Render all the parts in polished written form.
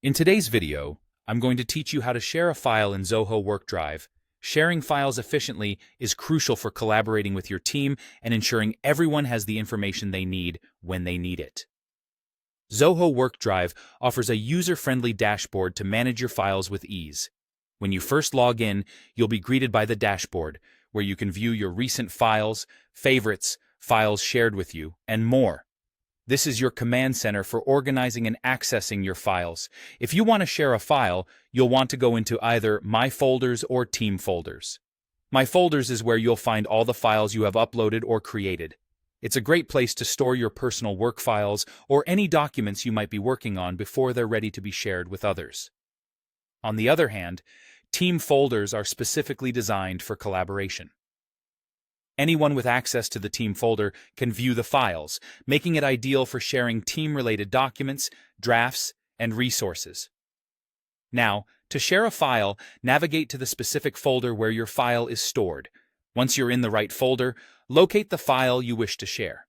In today's video, I'm going to teach you how to share a file in Zoho WorkDrive. Sharing files efficiently is crucial for collaborating with your team and ensuring everyone has the information they need when they need it. Zoho WorkDrive offers a user-friendly dashboard to manage your files with ease. When you first log in, you'll be greeted by the dashboard, where you can view your recent files, favorites, files shared with you, and more. This is your command center for organizing and accessing your files. If you want to share a file, you'll want to go into either My Folders or Team Folders. My Folders is where you'll find all the files you have uploaded or created. It's a great place to store your personal work files or any documents you might be working on before they're ready to be shared with others. On the other hand, Team Folders are specifically designed for collaboration. Anyone with access to the team folder can view the files, making it ideal for sharing team-related documents, drafts, and resources. Now, to share a file, navigate to the specific folder where your file is stored. Once you're in the right folder, locate the file you wish to share.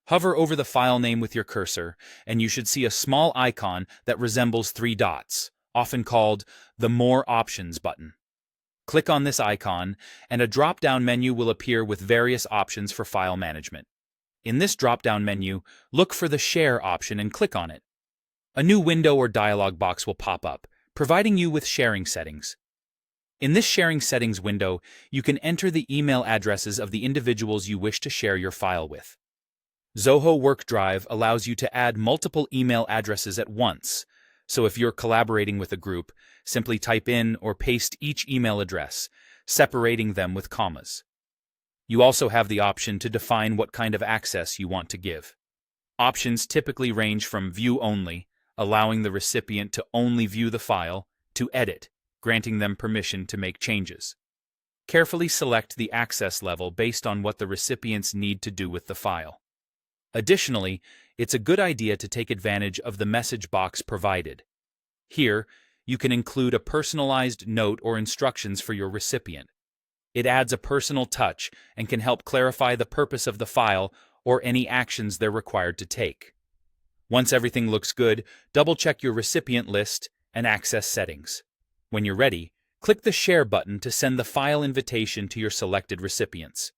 Hover over the file name with your cursor, and you should see a small icon that resembles three dots, often called the More Options button. Click on this icon, and a drop-down menu will appear with various options for file management. In this drop-down menu, look for the Share option and click on it. A new window or dialog box will pop up, providing you with sharing settings. In this sharing settings window, you can enter the email addresses of the individuals you wish to share your file with. Zoho WorkDrive allows you to add multiple email addresses at once. So if you're collaborating with a group, simply type in or paste each email address, separating them with commas. You also have the option to define what kind of access you want to give. Options typically range from View Only, allowing the recipient to only view the file, to Edit, granting them permission to make changes. Carefully select the access level based on what the recipients need to do with the file. Additionally, it's a good idea to take advantage of the message box provided. Here, you can include a personalized note or instructions for your recipient. It adds a personal touch and can help clarify the purpose of the file or any actions they're required to take. Once everything looks good, double-check your recipient list and access settings. When you're ready, click the Share button to send the file invitation to your selected recipients.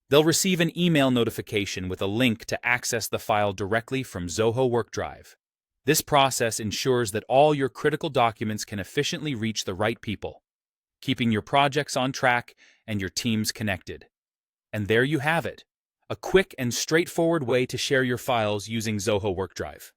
They'll receive an email notification with a link to access the file directly from Zoho WorkDrive. This process ensures that all your critical documents can efficiently reach the right people, keeping your projects on track and your teams connected. And there you have it, a quick and straightforward way to share your files using Zoho WorkDrive.